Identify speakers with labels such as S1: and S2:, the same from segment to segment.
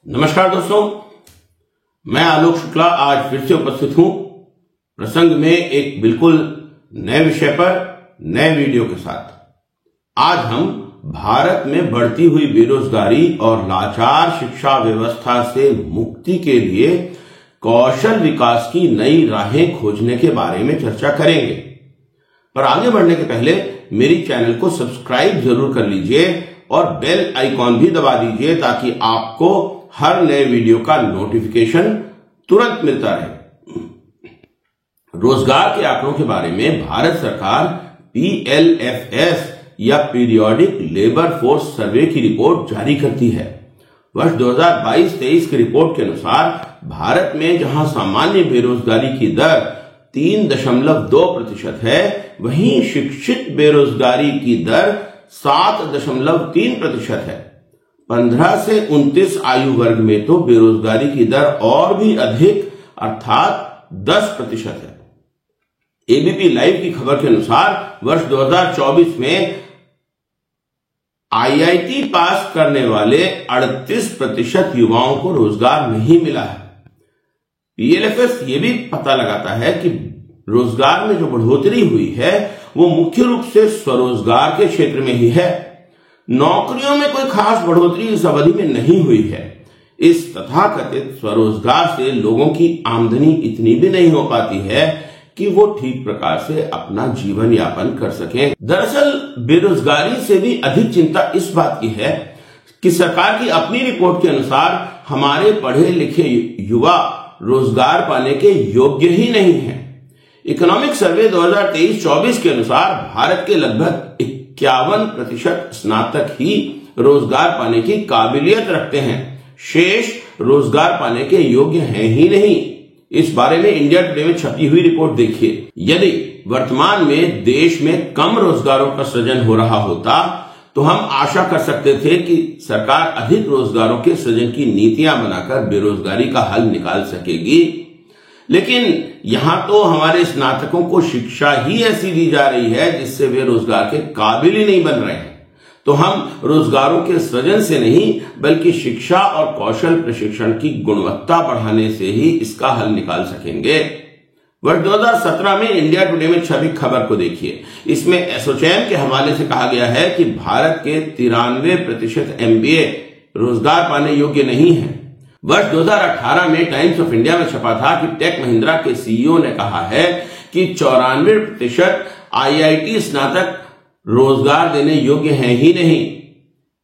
S1: नमस्कार दोस्तों, मैं आलोक शुक्ला आज फिर से उपस्थित हूं प्रसंग में एक बिल्कुल नए विषय पर नए वीडियो के साथ। आज हम भारत में बढ़ती हुई बेरोजगारी और लाचार शिक्षा व्यवस्था से मुक्ति के लिए कौशल विकास की नई राहें खोजने के बारे में चर्चा करेंगे। पर आगे बढ़ने के पहले मेरी चैनल को सब्सक्राइब जरूर कर लीजिए और बेल आइकॉन भी दबा दीजिए ताकि आपको हर नए वीडियो का नोटिफिकेशन तुरंत मिलता रहे। रोजगार के आंकड़ों के बारे में भारत सरकार PLFS या पीरियोडिक लेबर फोर्स सर्वे की रिपोर्ट जारी करती है। वर्ष 2022-23 की रिपोर्ट के अनुसार भारत में जहां सामान्य बेरोजगारी की दर 3.2% है, वहीं शिक्षित बेरोजगारी की दर 7.3% है। 15 से 29 आयु वर्ग में तो बेरोजगारी की दर और भी अधिक अर्थात 10% है। एबीपी लाइव की खबर के अनुसार वर्ष 2024 में IIT पास करने वाले 38% युवाओं को रोजगार नहीं मिला है। PLFS ये भी पता लगाता है कि रोजगार में जो बढ़ोतरी हुई है वो मुख्य रूप से स्वरोजगार के क्षेत्र में ही है। नौकरियों में कोई खास बढ़ोतरी इस अवधि में नहीं हुई है। इस तथाकथित स्वरोजगार से लोगों की आमदनी इतनी भी नहीं हो पाती है कि वो ठीक प्रकार से अपना जीवन यापन कर सकें। दरअसल बेरोजगारी से भी अधिक चिंता इस बात की है कि सरकार की अपनी रिपोर्ट के अनुसार हमारे पढ़े लिखे युवा रोजगार पाने के योग्य ही नहीं है। इकोनॉमिक सर्वे 2023-24 के अनुसार भारत के लगभग 51% स्नातक ही रोजगार पाने की काबिलियत रखते हैं, शेष रोजगार पाने के योग्य हैं ही नहीं। इस बारे में इंडिया टुडे में छपी हुई रिपोर्ट देखिए। यदि वर्तमान में देश में कम रोजगारों का सृजन हो रहा होता तो हम आशा कर सकते थे कि सरकार अधिक रोजगारों के सृजन की नीतियां बनाकर बेरोजगारी का हल निकाल सकेगी, लेकिन यहां तो हमारे स्नातकों को शिक्षा ही ऐसी दी जा रही है जिससे वे रोजगार के काबिल ही नहीं बन रहे हैं। तो हम रोजगारों के सृजन से नहीं बल्कि शिक्षा और कौशल प्रशिक्षण की गुणवत्ता बढ़ाने से ही इसका हल निकाल सकेंगे। वर्ष 2017 में इंडिया टुडे में छपी खबर को देखिए। इसमें एसोचैम के हवाले से कहा गया है कि भारत के 93% MBA रोजगार पाने योग्य नहीं है। वर्ष 2018 में टाइम्स ऑफ इंडिया में छपा था कि टेक महिंद्रा के CEO ने कहा है कि 94% IIT स्नातक रोजगार देने योग्य हैं ही नहीं।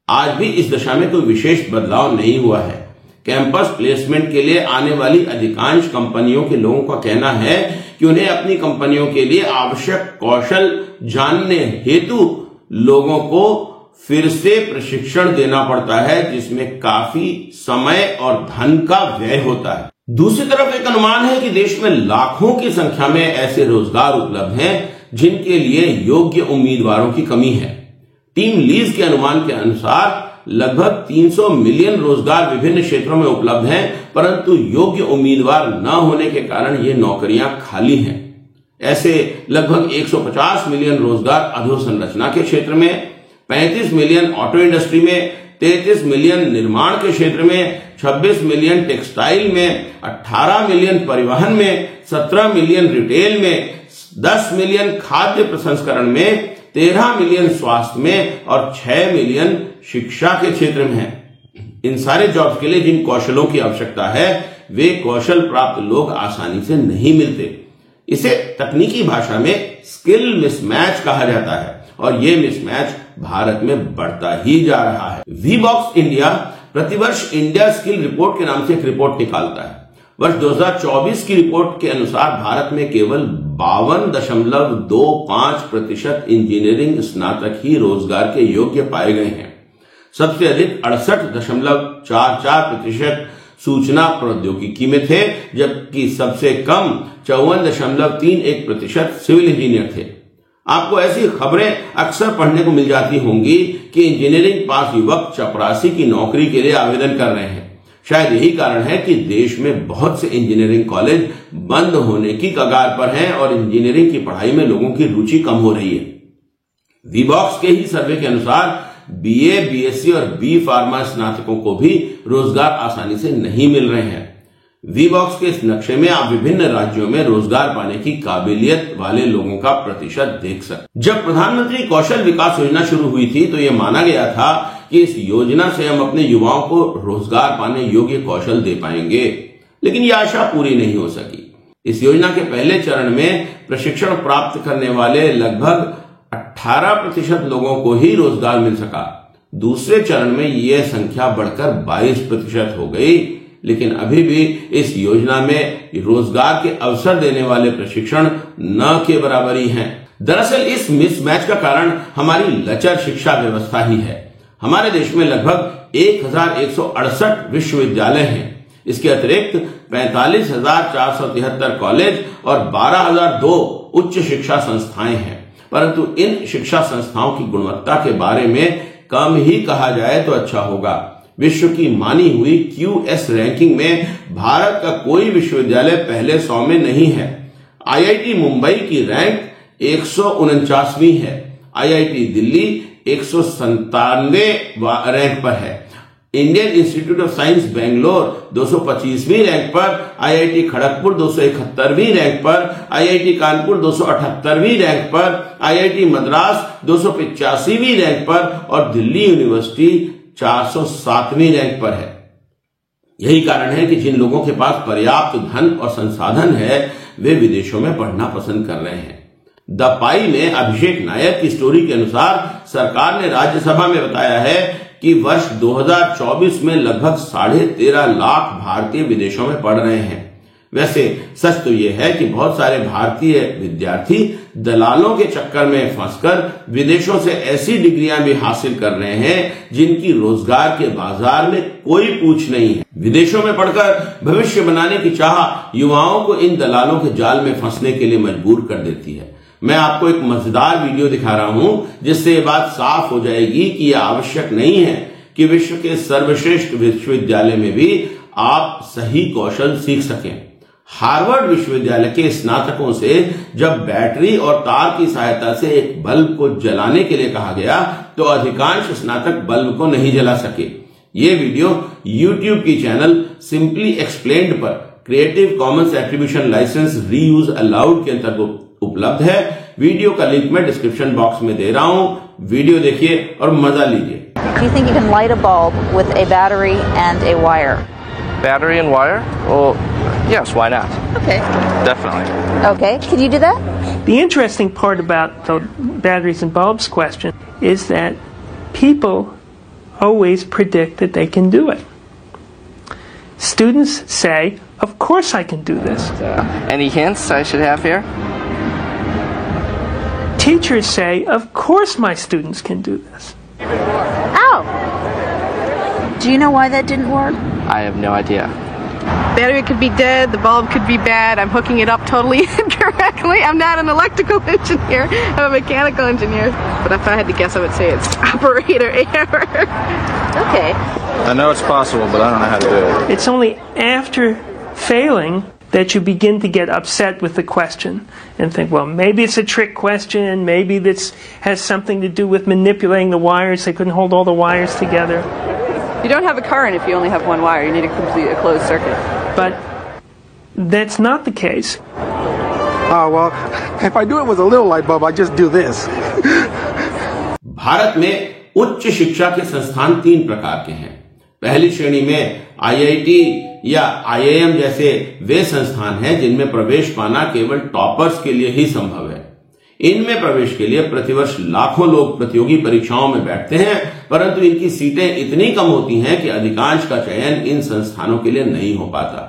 S1: आज भी इस दशा में कोई विशेष बदलाव नहीं हुआ है। कैंपस प्लेसमेंट के लिए आने वाली अधिकांश कंपनियों के लोगों का कहना है कि उन्हें अपनी कंपनियों के लिए आवश्यक कौशल जानने हेतु लोगों को फिर से प्रशिक्षण देना पड़ता है, जिसमें काफी समय और धन का व्यय होता है। दूसरी तरफ एक अनुमान है कि देश में लाखों की संख्या में ऐसे रोजगार उपलब्ध हैं जिनके लिए योग्य उम्मीदवारों की कमी है। टीम लीज के अनुमान के अनुसार लगभग 300 मिलियन रोजगार विभिन्न क्षेत्रों में उपलब्ध हैं, परंतु योग्य उम्मीदवार न होने के कारण ये नौकरियां खाली हैं। ऐसे लगभग 150 मिलियन रोजगार अधोसंरचना के क्षेत्र में, 35 मिलियन ऑटो इंडस्ट्री में, 33 मिलियन निर्माण के क्षेत्र में, 26 मिलियन टेक्सटाइल में, 18 मिलियन परिवहन में, 17 मिलियन रिटेल में, 10 मिलियन खाद्य प्रसंस्करण में, 13 मिलियन स्वास्थ्य में और 6 मिलियन शिक्षा के क्षेत्र में है। इन सारे जॉब्स के लिए जिन कौशलों की आवश्यकता है वे कौशल प्राप्त लोग आसानी से नहीं मिलते। इसे तकनीकी भाषा में स्किल मिसमैच कहा जाता है और ये मिसमैच भारत में बढ़ता ही जा रहा है। वीबॉक्स इंडिया प्रतिवर्ष इंडिया स्किल रिपोर्ट के नाम से एक रिपोर्ट निकालता है। वर्ष 2024 की रिपोर्ट के अनुसार भारत में केवल 52.25% इंजीनियरिंग स्नातक ही रोजगार के योग्य पाए गए हैं। सबसे अधिक 68.44% सूचना प्रौद्योगिकी में थे, जबकि सबसे कम 54.31% सिविल इंजीनियर थे। आपको ऐसी खबरें अक्सर पढ़ने को मिल जाती होंगी कि इंजीनियरिंग पास युवक चपरासी की नौकरी के लिए आवेदन कर रहे हैं। शायद यही कारण है कि देश में बहुत से इंजीनियरिंग कॉलेज बंद होने की कगार पर हैं और इंजीनियरिंग की पढ़ाई में लोगों की रुचि कम हो रही है। वीबॉक्स के ही सर्वे के अनुसार बीए, बीएससी और बी फार्मा स्नातकों को भी रोजगार आसानी से नहीं मिल रहे हैं। वीबॉक्स के इस नक्शे में आप विभिन्न राज्यों में रोजगार पाने की काबिलियत वाले लोगों का प्रतिशत देख सकते। जब प्रधानमंत्री कौशल विकास योजना शुरू हुई थी तो यह माना गया था कि इस योजना से हम अपने युवाओं को रोजगार पाने योग्य कौशल दे पाएंगे, लेकिन यह आशा पूरी नहीं हो सकी। इस योजना के पहले चरण में प्रशिक्षण प्राप्त करने वाले लगभग 18% लोगों को ही रोजगार मिल सका। दूसरे चरण में यह संख्या बढ़कर 22% हो गई, लेकिन अभी भी इस योजना में रोजगार के अवसर देने वाले प्रशिक्षण न के बराबर ही हैं। दरअसल इस मिसमैच का कारण हमारी लचर शिक्षा व्यवस्था ही है। हमारे देश में लगभग 1168 विश्वविद्यालय हैं। इसके अतिरिक्त 45,473 कॉलेज और 12,002 उच्च शिक्षा संस्थाएं हैं, परंतु इन शिक्षा संस्थाओं की गुणवत्ता के बारे में कम ही कहा जाए तो अच्छा होगा। विश्व की मानी हुई QS रैंकिंग में भारत का कोई विश्वविद्यालय पहले 100 में नहीं है। IIT मुंबई की रैंक 149वीं है। IIT दिल्ली 197वें रैंक पर है। Indian Institute of Science Bangalore 225वीं रैंक पर, IIT खड़गपुर 271वीं रैंक पर, IIT कानपुर 278वीं रैंक पर, IIT मद्रास 285वीं रैंक पर और दिल्ली यूनिवर्सिटी 407वीं रैंक पर है। यही कारण है कि जिन लोगों के पास पर्याप्त धन और संसाधन है वे विदेशों में पढ़ना पसंद कर रहे हैं। द पाई में अभिषेक नायर की स्टोरी के अनुसार सरकार ने राज्यसभा में बताया है कि वर्ष 2024 में लगभग 13.5 लाख भारतीय विदेशों में पढ़ रहे हैं। वैसे सच तो यह है कि बहुत सारे भारतीय विद्यार्थी दलालों के चक्कर में फंसकर विदेशों से ऐसी डिग्रियां भी हासिल कर रहे हैं जिनकी रोजगार के बाजार में कोई पूछ नहीं है। विदेशों में पढ़कर भविष्य बनाने की चाह युवाओं को इन दलालों के जाल में फंसने के लिए मजबूर कर देती है। मैं आपको एक मजेदार वीडियो दिखा रहा हूं जिससे ये बात साफ हो जाएगी कि यह आवश्यक नहीं है कि विश्व के सर्वश्रेष्ठ विश्वविद्यालय में भी आप सही कौशल सीख सकें। हार्वर्ड विश्वविद्यालय के स्नातकों से जब बैटरी और तार की सहायता से एक बल्ब को जलाने के लिए कहा गया तो अधिकांश स्नातक बल्ब को नहीं जला सके। ये वीडियो YouTube की चैनल सिंपली एक्सप्लेन्ड पर Creative Commons attribution licence reuse allowed के अंतर्गत उपलब्ध है। वीडियो का लिंक मैं डिस्क्रिप्शन बॉक्स में दे रहा हूं। वीडियो देखिए और मजा लीजिए।
S2: Do you think you can light a bulb with a battery and a wire?
S3: Battery and wire? Well, yes, why not?
S2: Okay.
S3: Definitely.
S2: Okay, can you do that?
S4: The interesting part about the batteries and bulbs question is that people always predict that they can do it. Students say, of course I can do this.
S3: Any hints I should have here?
S4: Teachers say, of course my students can do this.
S2: Ow! Do you know why that didn't work?
S3: I have no idea.
S5: Battery could be dead, the bulb could be bad, I'm hooking it up totally incorrectly. I'm not an electrical engineer, I'm a mechanical engineer. But if I had to guess, I would say it's operator error.
S2: Okay.
S6: I know it's possible, but I don't know how to do it.
S4: It's only after failing that you begin to get upset with the question and think, well, maybe it's a trick question, maybe this has something to do with manipulating the wires, they couldn't hold all the wires together.
S5: You don't have a current if you only have one wire, you need to complete a closed circuit.
S4: But that's not the case.
S7: Oh, well, if I do it with a little light bulb, I just do this.
S1: Bharat में उच्च शिक्षा के संस्थान 3 प्रकार के हैं। पहली श्रेणी में IIT या IIM जैसे वे संस्थान हैं जिनमें प्रवेश पाना केवल टॉपर्स के लिए ही संभव है। इनमें प्रवेश के लिए प्रतिवर्ष लाखों लोग प्रतियोगी परीक्षाओं में बैठते हैं, परंतु इनकी सीटें इतनी कम होती हैं कि अधिकांश का चयन इन संस्थानों के लिए नहीं हो पाता।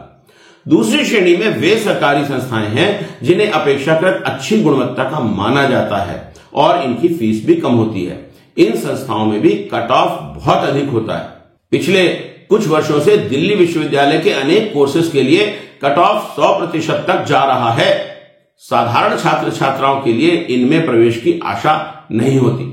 S1: दूसरी श्रेणी में वे सरकारी संस्थाएं हैं जिन्हें अपेक्षाकृत अच्छी गुणवत्ता का माना जाता है और इनकी फीस भी कम होती है। इन संस्थाओं में भी कट ऑफ बहुत अधिक होता है। पिछले कुछ वर्षों से दिल्ली विश्वविद्यालय के अनेक कोर्सेज के लिए कट ऑफ 100% तक जा रहा है। साधारण छात्र छात्राओं के लिए इनमें प्रवेश की आशा नहीं होती।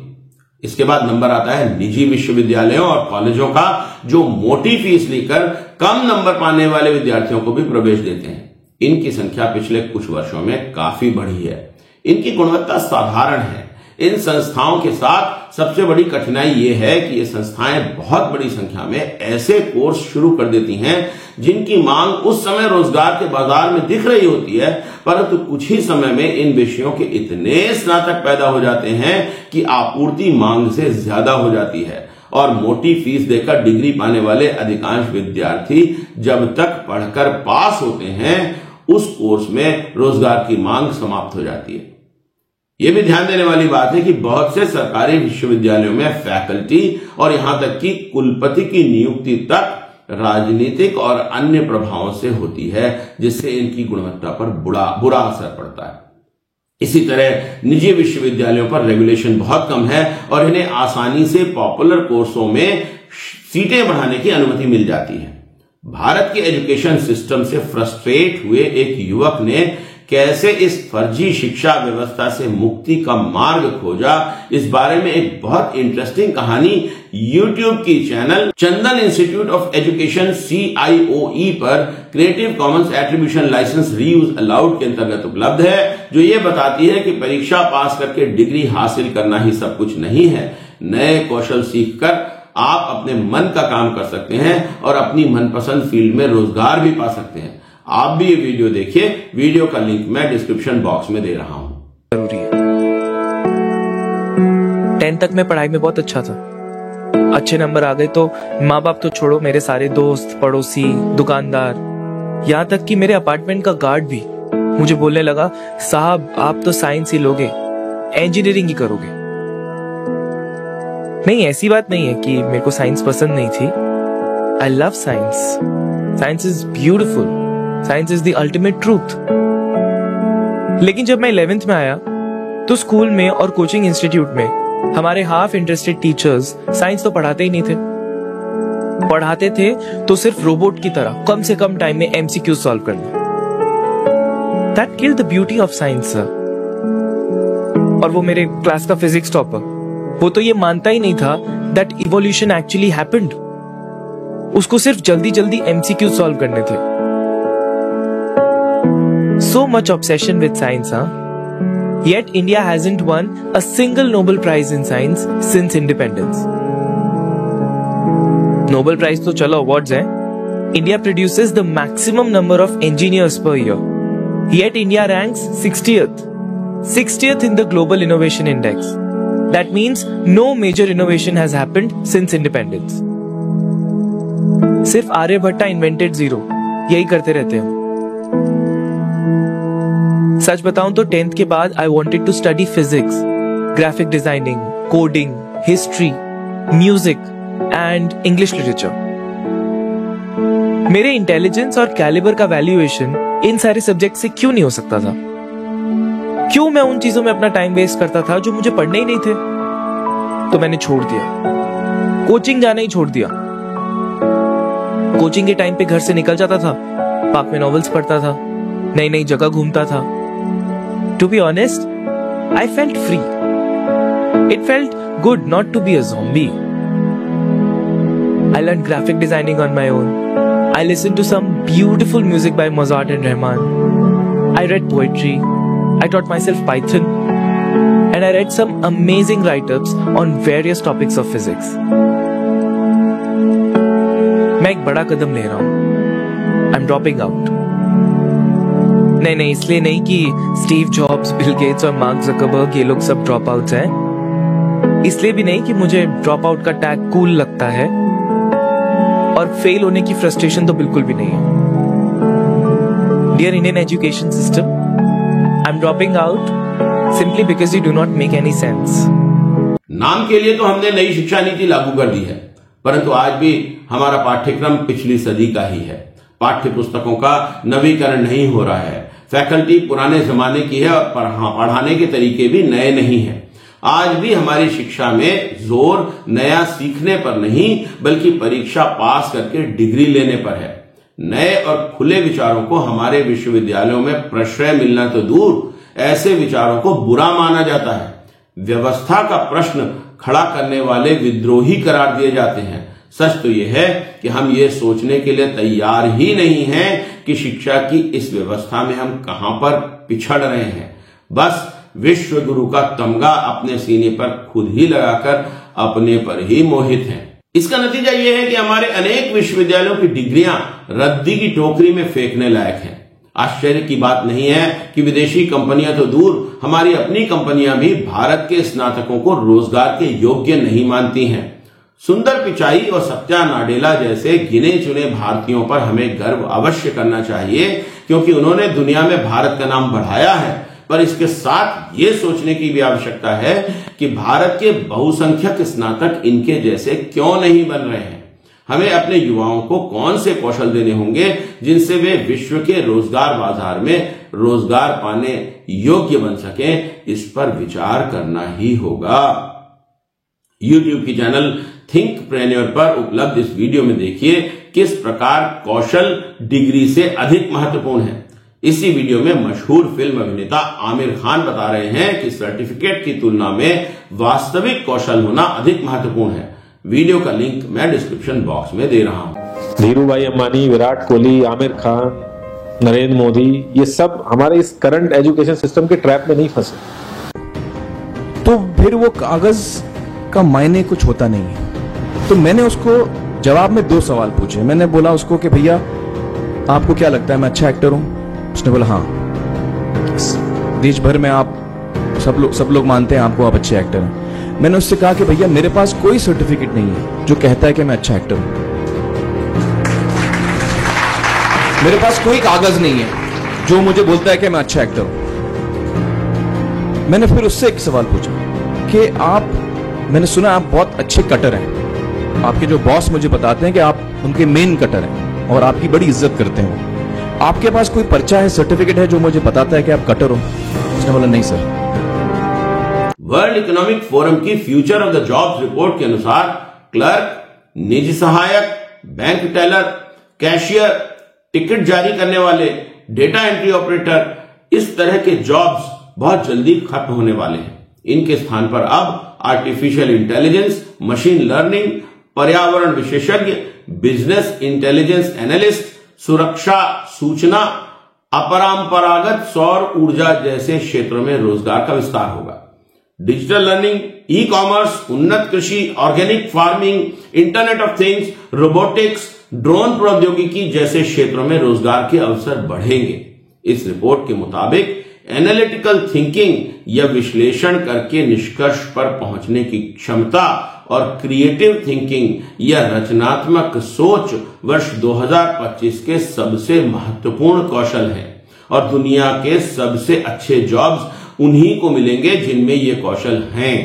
S1: इसके बाद नंबर आता है निजी विश्वविद्यालयों और कॉलेजों का, जो मोटी फीस लेकर कम नंबर पाने वाले विद्यार्थियों को भी प्रवेश देते हैं। इनकी संख्या पिछले कुछ वर्षों में काफी बढ़ी है। इनकी गुणवत्ता साधारण है, इन संस्थाओं के साथ सबसे बड़ी कठिनाई ये है कि ये संस्थाएं बहुत बड़ी संख्या में ऐसे कोर्स शुरू कर देती हैं जिनकी मांग उस समय रोजगार के बाजार में दिख रही होती है, परंतु कुछ ही समय में इन विषयों के इतने स्नातक पैदा हो जाते हैं कि आपूर्ति मांग से ज्यादा हो जाती है और मोटी फीस देकर डिग्री पाने वाले अधिकांश विद्यार्थी जब तक पढ़कर पास होते हैं उस कोर्स में रोजगार की मांग समाप्त हो जाती है। यह भी ध्यान देने वाली बात है कि बहुत से सरकारी विश्वविद्यालयों में फैकल्टी और यहां तक कि कुलपति की नियुक्ति तक राजनीतिक और अन्य प्रभावों से होती है, जिससे इनकी गुणवत्ता पर बुरा असर पड़ता है। इसी तरह निजी विश्वविद्यालयों पर रेगुलेशन बहुत कम है और इन्हें आसानी से पॉपुलर कोर्सों में सीटें बढ़ाने की अनुमति मिल जाती है। भारत के एजुकेशन सिस्टम से फ्रस्ट्रेट हुए एक युवक ने कैसे इस फर्जी शिक्षा व्यवस्था से मुक्ति का मार्ग खोजा, इस बारे में एक बहुत इंटरेस्टिंग कहानी YouTube की channel Chandan Institute of Education CIOE पर Creative Commons attribution licence reuse allowed के अंतर्गत उपलब्ध है, जो ये बताती है कि परीक्षा पास करके डिग्री हासिल करना ही सब कुछ नहीं है। नए कौशल सीखकर आप अपने मन का काम कर सकते हैं और अपनी मनपसंद फील्ड में रोजगार भी पा सकते हैं। आप भी ये वीडियो देखिए, वीडियो का लिंक मैं डिस्क्रिप्शन बॉक्स में दे रहा हूं।
S8: जरूरी है। 10th तक मैं पढ़ाई में बहुत अच्छा था, अच्छे नंबर आ गए तो माँ बाप तो छोड़ो, मेरे सारे दोस्त, पड़ोसी, दुकानदार, यहाँ तक कि मेरे अपार्टमेंट का गार्ड भी मुझे बोलने लगा, साहब आप तो साइंस ही लोगे, इंजीनियरिंग ही करोगे। नहीं, ऐसी बात नहीं है कि मेरे को साइंस पसंद नहीं थी। I love science. Science is beautiful, science is the ultimate truth. लेकिन जब मैं 11th में आया तो स्कूल में और कोचिंग इंस्टीट्यूट में हमारे हाफ इंटरेस्टेड टीचर्स साइंस तो पढ़ाते ही नहीं थे। पढ़ाते थे तो सिर्फ रोबोट की तरह कम से कम टाइम में MCQ सॉल्व करना। That killed the beauty of science. और वो मेरे क्लास का फिजिक्स टॉपर, वो तो ये मानता ही नहीं था दैट इवोल्यूशन एक्चुअली हैपेंड। उसको सिर्फ जल्दी जल्दी MCQ सॉल्व करने थे। So much obsession with science, huh? Yet India hasn't won a single Nobel Prize in science since independence. Nobel Prize तो चलो awards हैं. India produces the maximum number of engineers per year. Yet India ranks 60th in the Global Innovation Index. That means no major innovation has happened since independence. सिर्फ Aryabhatta invented zero. यही करते रहते हैं। सच बताऊं तो 10th के बाद I wanted to study physics, graphic designing, coding, history, music and English literature. मेरे इंटेलिजेंस और कैलिबर का वैल्यूएशन इन सारे सब्जेक्ट से क्यों नहीं हो सकता था? क्यों मैं उन चीजों में अपना टाइम वेस्ट करता था जो मुझे पढ़ने ही नहीं थे? तो मैंने छोड़ दिया, कोचिंग जाना ही छोड़ दिया। कोचिंग के टाइम पे घर से निकल जाता था, पार्क में नॉवेल्स पढ़ता था, नई नई जगह घूमता था। To be honest, I felt free. It felt good not to be a zombie. I learned graphic designing on my own. I listened to some beautiful music by Mozart and Rahman. I read poetry. I taught myself Python. And I read some amazing write-ups on various topics of physics. मैं एक बड़ा कदम ले रहा हूँ। I'm dropping out. नहीं, इसलिए नहीं कि स्टीव जॉब्स, बिल गेट्स और मार्क ज़करबर्ग ये लोग सब ड्रॉप आउट्स हैं। इसलिए भी नहीं कि मुझे ड्रॉप आउट का टैग कूल लगता है, और फेल होने की फ्रस्ट्रेशन तो बिल्कुल भी नहीं है। Dear Indian education system, I am dropping out simply because you do not make any sense.
S1: नाम के लिए तो हमने नई शिक्षा नीति लागू कर दी है, परंतु आज भी हमारा पाठ्यक्रम पिछली सदी का ही है। पाठ्य पुस्तकों का नवीकरण नहीं हो रहा है, फैकल्टी पुराने जमाने की है और पढ़ाने के तरीके भी नए नहीं हैं। आज भी हमारी शिक्षा में जोर नया सीखने पर नहीं बल्कि परीक्षा पास करके डिग्री लेने पर है। नए और खुले विचारों को हमारे विश्वविद्यालयों में प्रश्रय मिलना तो दूर, ऐसे विचारों को बुरा माना जाता है। व्यवस्था का प्रश्न खड़ा करने वाले विद्रोही करार दिए जाते हैं। सच तो यह है कि हम ये सोचने के लिए तैयार ही नहीं हैं कि शिक्षा की इस व्यवस्था में हम कहां पर पिछड़ रहे हैं। बस विश्व गुरु का तमगा अपने सीने पर खुद ही लगाकर अपने पर ही मोहित हैं। इसका नतीजा यह है कि हमारे अनेक विश्वविद्यालयों की डिग्रियां रद्दी की टोकरी में फेंकने लायक हैं। आश्चर्य की बात नहीं है कि विदेशी कंपनियां तो दूर, हमारी अपनी कंपनियां भी भारत के स्नातकों को रोजगार के योग्य नहीं मानती हैं। सुंदर पिचाई और सत्या नाडेला जैसे गिने चुने भारतीयों पर हमें गर्व अवश्य करना चाहिए, क्योंकि उन्होंने दुनिया में भारत का नाम बढ़ाया है। पर इसके साथ ये सोचने की भी आवश्यकता है कि भारत के बहुसंख्यक स्नातक इनके जैसे क्यों नहीं बन रहे हैं। हमें अपने युवाओं को कौन से कौशल देने होंगे जिनसे वे विश्व के रोजगार बाजार में रोजगार पाने योग्य बन सकें, इस पर विचार करना ही होगा। YouTube की चैनल थिंकप्रेन्योर पर उपलब्ध इस वीडियो में देखिए किस प्रकार कौशल डिग्री से अधिक महत्वपूर्ण है। इसी वीडियो में मशहूर फिल्म अभिनेता आमिर खान बता रहे हैं कि सर्टिफिकेट की तुलना में वास्तविक कौशल होना अधिक महत्वपूर्ण है। वीडियो का लिंक मैं डिस्क्रिप्शन बॉक्स में दे रहा हूं।
S9: धीरूभाई अंबानी, विराट कोहली, आमिर खान, नरेंद्र मोदी, ये सब हमारे इस करंट एजुकेशन सिस्टम के ट्रैप में नहीं फंसे।
S10: तो फिर वो कागज का मायने कुछ होता नहीं है। तो मैंने उसको जवाब में 2 सवाल पूछे। मैंने बोला उसको कि भैया आपको क्या लगता है मैं अच्छा एक्टर हूं? उसने बोला हाँ, देश भर में आप सब लोग मानते हैं आपको, आप अच्छे एक्टर हैं। मैंने उससे कहा कि भैया मेरे पास कोई सर्टिफिकेट नहीं है जो कहता है कि मैं अच्छा एक्टर हूं। मेरे पास कोई कागज नहीं है जो मुझे बोलता है कि मैं अच्छा एक्टर हूं। मैंने फिर उससे एक सवाल पूछा कि मैंने सुना आप बहुत अच्छे कटर हैं। आपके जो बॉस मुझे बताते हैं कि आप उनके मेन कटर हैं और आपकी बड़ी इज्जत करते हैं। आपके पास कोई पर्चा है, सर्टिफिकेट है जो मुझे बताता है कि आप कटर हो? उसने बोला नहीं सर।
S1: वर्ल्ड इकोनॉमिक फोरम की future of the jobs report के अनुसार क्लर्क, निजी सहायक, बैंक टेलर, कैशियर, टिकट जारी करने वाले, डेटा एंट्री ऑपरेटर, इस तरह के जॉब्स बहुत जल्दी खत्म होने वाले हैं। इनके स्थान पर अब आर्टिफिशियल इंटेलिजेंस, मशीन लर्निंग, पर्यावरण विशेषज्ञ, बिजनेस इंटेलिजेंस एनालिस्ट, सुरक्षा, सूचना, अपरंपरागत सौर ऊर्जा जैसे क्षेत्रों में रोजगार का विस्तार होगा। डिजिटल लर्निंग, ई कॉमर्स, उन्नत कृषि, organic farming, internet of things, robotics, drone प्रौद्योगिकी जैसे क्षेत्रों में रोजगार के अवसर बढ़ेंगे। इस रिपोर्ट के मुताबिक एनालिटिकल थिंकिंग या विश्लेषण करके निष्कर्ष पर पहुंचने की क्षमता और क्रिएटिव थिंकिंग या रचनात्मक सोच वर्ष 2025 के सबसे महत्वपूर्ण कौशल हैं और दुनिया के सबसे अच्छे जॉब्स उन्हीं को मिलेंगे जिनमें ये कौशल हैं।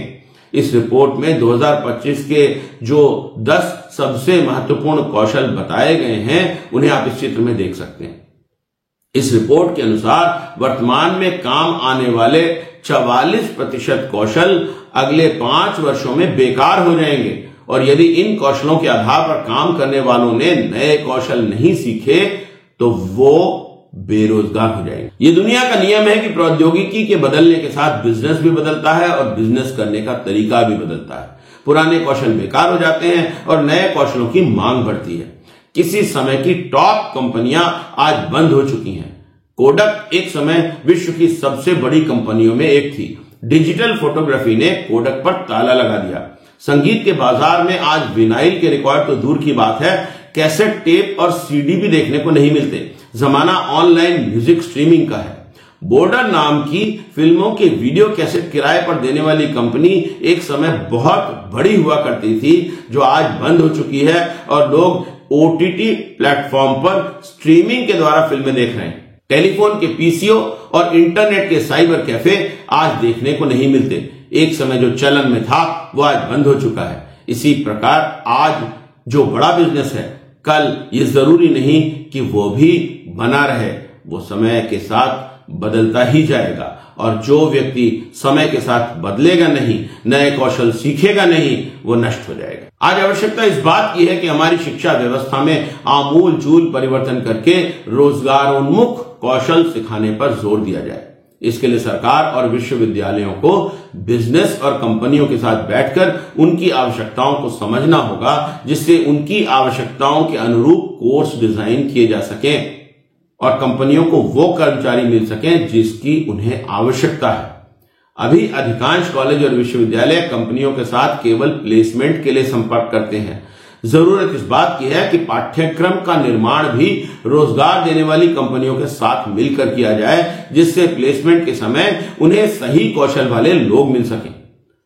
S1: इस रिपोर्ट में 2025 के जो 10 सबसे महत्वपूर्ण कौशल बताए गए हैं उन्हें आप इस चित्र में देख सकते हैं। इस रिपोर्ट के अनुसार वर्तमान में काम आने वाले 44% कौशल अगले 5 वर्षों में बेकार हो जाएंगे और यदि इन कौशलों के आधार पर काम करने वालों ने नए कौशल नहीं सीखे तो वो बेरोजगार हो जाएंगे। ये दुनिया का नियम है कि प्रौद्योगिकी के बदलने के साथ बिजनेस भी बदलता है और बिजनेस करने का तरीका भी बदलता है। पुराने कौशल बेकार हो जाते हैं और नए कौशलों की मांग बढ़ती है। किसी समय की टॉप कंपनियां आज बंद हो चुकी हैं। कोडक एक समय विश्व की सबसे बड़ी कंपनियों में एक थी। डिजिटल फोटोग्राफी ने कोडक पर ताला लगा दिया। संगीत के बाजार में आज विनाइल के रिकॉर्ड तो दूर की बात है, कैसेट टेप और सीडी भी देखने को नहीं मिलते। जमाना ऑनलाइन म्यूजिक स्ट्रीमिंग का है। बॉर्डर नाम की फिल्मों के वीडियो कैसेट किराए पर देने वाली कंपनी एक समय बहुत बड़ी हुआ करती थी, जो आज बंद हो चुकी है और लोग ओटीटी प्लेटफॉर्म पर स्ट्रीमिंग के द्वारा फिल्में देख रहे हैं। टेलीफोन के पीसीओ और इंटरनेट के साइबर कैफे आज देखने को नहीं मिलते। एक समय जो चलन में था वो आज बंद हो चुका है। इसी प्रकार आज जो बड़ा बिजनेस है, कल ये जरूरी नहीं कि वो भी बना रहे, वो समय के साथ बदलता ही जाएगा और जो व्यक्ति समय के साथ बदलेगा नहीं, नए कौशल सीखेगा नहीं, वो नष्ट हो जाएगा। आज आवश्यकता इस बात की है कि हमारी शिक्षा व्यवस्था में आमूल चूल परिवर्तन करके रोजगारोन्मुख कौशल सिखाने पर जोर दिया जाए। इसके लिए सरकार और विश्वविद्यालयों को बिजनेस और कंपनियों के साथ बैठकर उनकी आवश्यकताओं को समझना होगा, जिससे उनकी आवश्यकताओं के अनुरूप कोर्स डिजाइन किए जा सकें और कंपनियों को वो कर्मचारी मिल सकें जिसकी उन्हें आवश्यकता है। अभी अधिकांश कॉलेज और विश्वविद्यालय कंपनियों के साथ केवल प्लेसमेंट के लिए संपर्क करते हैं। जरूरत इस बात की है कि पाठ्यक्रम का निर्माण भी रोजगार देने वाली कंपनियों के साथ मिलकर किया जाए, जिससे प्लेसमेंट के समय उन्हें सही कौशल वाले लोग मिल सकें।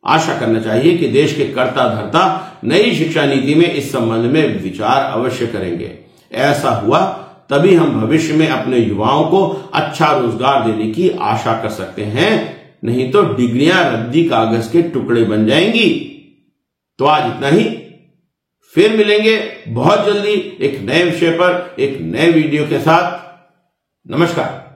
S1: आशा करना चाहिए कि देश के कर्ता धर्ता नई शिक्षा नीति में इस संबंध में विचार अवश्य करेंगे। ऐसा हुआ तभी हम भविष्य में अपने युवाओं को अच्छा रोजगार देने की आशा कर सकते हैं, नहीं तो डिग्रियां रद्दी कागज के टुकड़े बन जाएंगी। तो आज इतना ही, फिर मिलेंगे बहुत जल्दी एक नए विषय पर एक नए वीडियो के साथ। नमस्कार।